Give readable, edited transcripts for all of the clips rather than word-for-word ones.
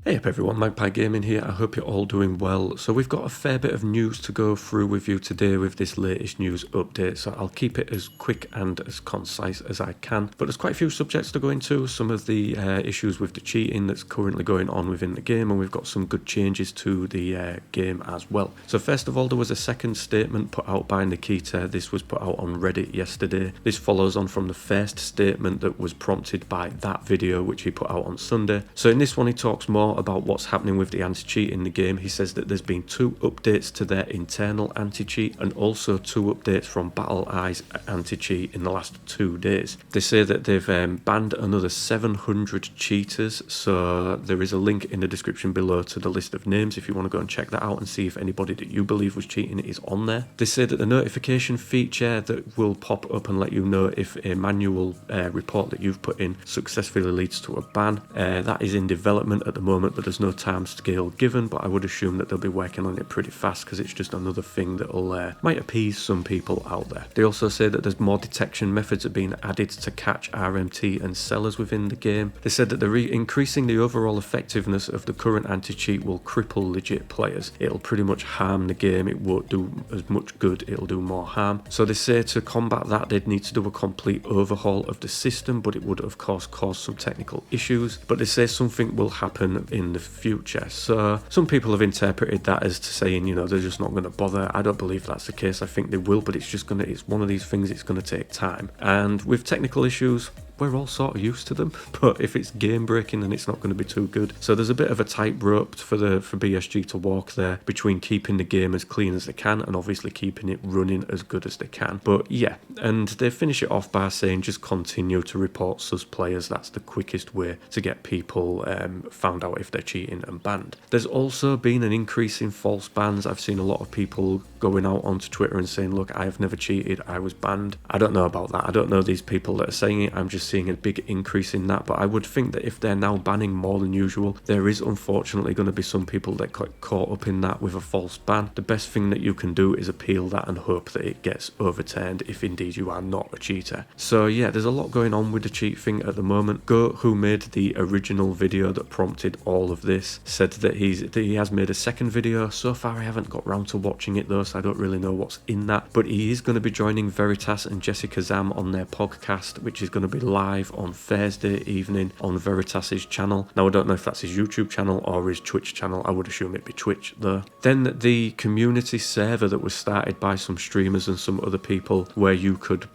Hey up everyone, Magpie Gaming here. I hope you're all doing well. So we've got a fair bit of news to go through with you today with this latest news update, so I'll keep it as quick and as concise as I can. But there's quite a few subjects to go into, some of the issues with the cheating that's currently going on within the game, and we've got some good changes to the game as well. So first of all, there was a second statement put out by Nikita. This was put out on Reddit yesterday. This follows on from the first statement that was prompted by that video which he put out on Sunday. So in this one he talks more about what's happening with the anti-cheat in the game. He says that there's been 2 updates to their internal anti-cheat and also 2 updates from Battle Eye's anti-cheat in the last 2 days. They say that they've banned another 700 cheaters, so there is a link in the description below to the list of names if you want to go and check that out and see if anybody that you believe was cheating is on there. They say that the notification feature that will pop up and let you know if a manual report that you've put in successfully leads to a ban, that is in development at the moment, but there's no time scale given, but I would assume that they'll be working on it pretty fast because it's just another thing that'll might appease some people out there. They also say that there's more detection methods are being added to catch RMT and sellers within the game. They said that increasing the overall effectiveness of the current anti-cheat will cripple legit players. It'll pretty much harm the game. It won't do as much good, it'll do more harm. So they say to combat that they'd need to do a complete overhaul of the system, but it would of course cause some technical issues. But they say something will happen in the future. So some people have interpreted that as to saying, you know, they're just not going to bother. I don't believe that's the case. I think they will, but it's one of these things, it's going to take time. And with technical issues, we're all sort of used to them, but if it's game breaking then it's not going to be too good. So there's a bit of a tightrope for BSG to walk there between keeping the game as clean as they can and obviously keeping it running as good as they can. But yeah, and they finish it off by saying just continue to report sus players. That's the quickest way to get people found out if they're cheating and banned. There's also been an increase in false bans. I've seen a lot of people going out onto Twitter and saying, look, I've never cheated, I was banned. I don't know about that. I don't know these people that are saying it. I'm just seeing a big increase in that, but I would think that if they're now banning more than usual, there is unfortunately going to be some people that get caught up in that with a false ban. The best thing that you can do is appeal that and hope that it gets overturned if indeed you are not a cheater. So yeah, there's a lot going on with the cheat thing at the moment. Goat, who made the original video that prompted all of this, said that he has made a second video. So far I haven't got round to watching it though, so I don't really know what's in that, but he is going to be joining Veritas and Jessica Zam on their podcast, which is going to be live on Thursday evening on Veritas's channel. Now I don't know if that's his YouTube channel or his Twitch channel. I would assume it'd be Twitch though. Then the community server that was started by some streamers and some other people, where you could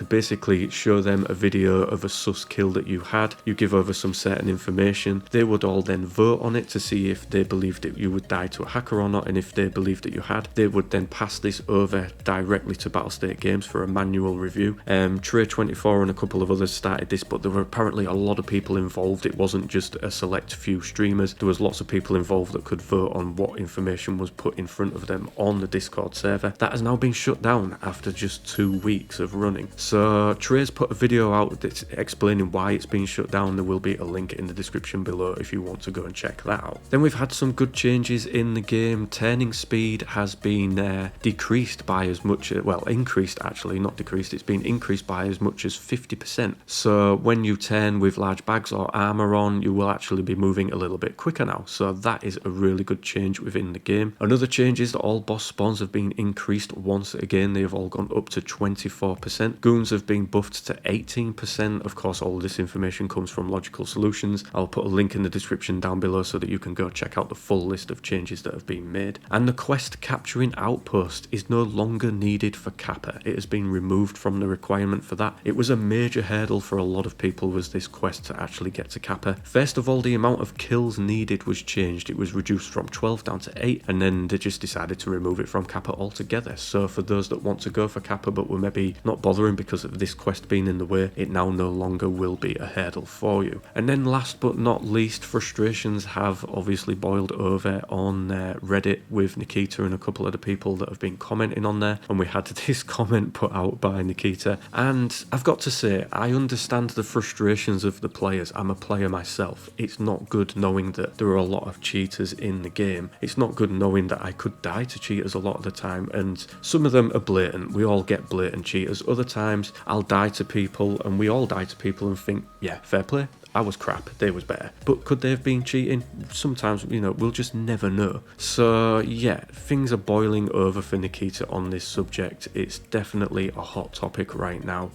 basically show them a video of a sus kill that you had. You give over some certain information. They would all then vote on it to see if they believed that you would die to a hacker or not, and if they believed that you had, they would then pass this over directly to Battlestate Games for a manual review. Trey24 and a couple of others started this, but there were apparently a lot of people involved. It wasn't just a select few streamers. There was lots of people involved that could vote on what information was put in front of them on the Discord server. That has now been shut down after just 2 weeks of running. So Trey's put a video out that's explaining why it's been shut down. There will be a link in the description below if you want to go and check that out. Then we've had some good changes in the game. Turning speed has been decreased by as much, well, increased actually, not decreased. It's been increased by as much as 50%. So when you turn with large bags or armor on, you will actually be moving a little bit quicker now. So that is a really good change within the game. Another change is that all boss spawns have been increased once again. They have all gone up to 24%. Goons have been buffed to 18%. Of course, all of this information comes from Logical Solutions. I'll put a link in the description down below so that you can go check out the full list of changes that have been made. And the quest capturing outpost is no longer needed for Kappa. It has been removed from the requirement for that. It was a major hurdle for a lot of people, was this quest to actually get to Kappa. First of all, the amount of kills needed was changed. It was reduced from 12 down to 8, and then they just decided to remove it from Kappa altogether. So for those that want to go for Kappa but were maybe not bothering because of this quest being in the way, it now no longer will be a hurdle for you. And then last but not least, frustrations have obviously boiled over on Reddit with Nikita and a couple of the people that have been commenting on there, and we had this comment put out by Nikita, and I've got to say, I understand the frustrations of the players. I'm a player myself. It's not good knowing that there are a lot of cheaters in the game. It's not good knowing that I could die to cheaters a lot of the time, and some of them are blatant. We all get blatant cheaters. Other times I'll die to people, and we all die to people and think, yeah, fair play. I was crap, they was better. But could they have been cheating? Sometimes, you know, we'll just never know. So yeah, things are boiling over for Nikita on this subject. It's definitely a hot topic right now.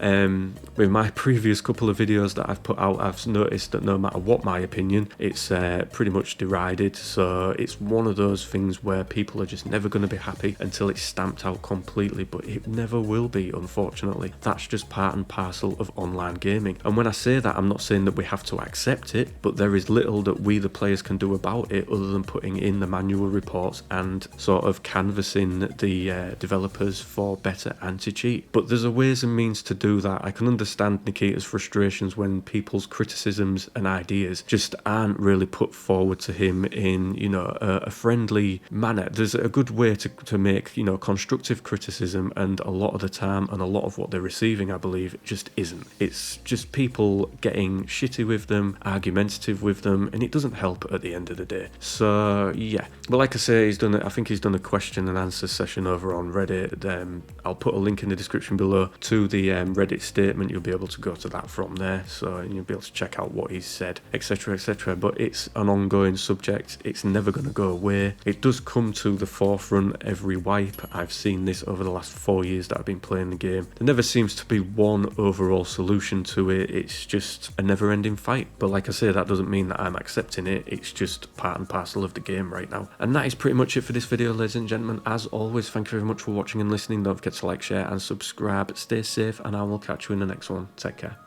With my previous couple of videos that I've put out, I've noticed that no matter what my opinion, it's pretty much derided. So it's one of those things where people are just never going to be happy until it's stamped out completely, but it never will be, unfortunately. That's just part and parcel of online gaming. And when I say that, I'm not saying that we have to accept it, but there is little that we the players can do about it other than putting in the manual reports and sort of canvassing the developers for better anti-cheat. But there's a ways and means to do that. I can understand Nikita's frustrations when people's criticisms and ideas just aren't really put forward to him in, you know, a friendly manner. There's a good way to make, you know, constructive criticism, and a lot of the time and a lot of what they're receiving, I believe, just isn't. It's just people getting shitty with them, argumentative with them, and it doesn't help at the end of the day. So yeah, but like I say, I think he's done a question and answer session over on Reddit. I'll put a link in the description below to the Reddit statement. You'll be able to go to that from there, so you'll be able to check out what he's said, etc, etc. But it's an ongoing subject. It's never going to go away. It does come to the forefront every wipe. I've seen this over the last 4 years that I've been playing the game. There never seems to be one overall solution to it. It's just a never-ending fight. But like I say, that doesn't mean that I'm accepting it. It's just part and parcel of the game right now. And that is pretty much it for this video, ladies and gentlemen. As always, thank you very much for watching and listening. Don't forget to like, share and subscribe. Stay safe, and I will catch you in the next one. Take care.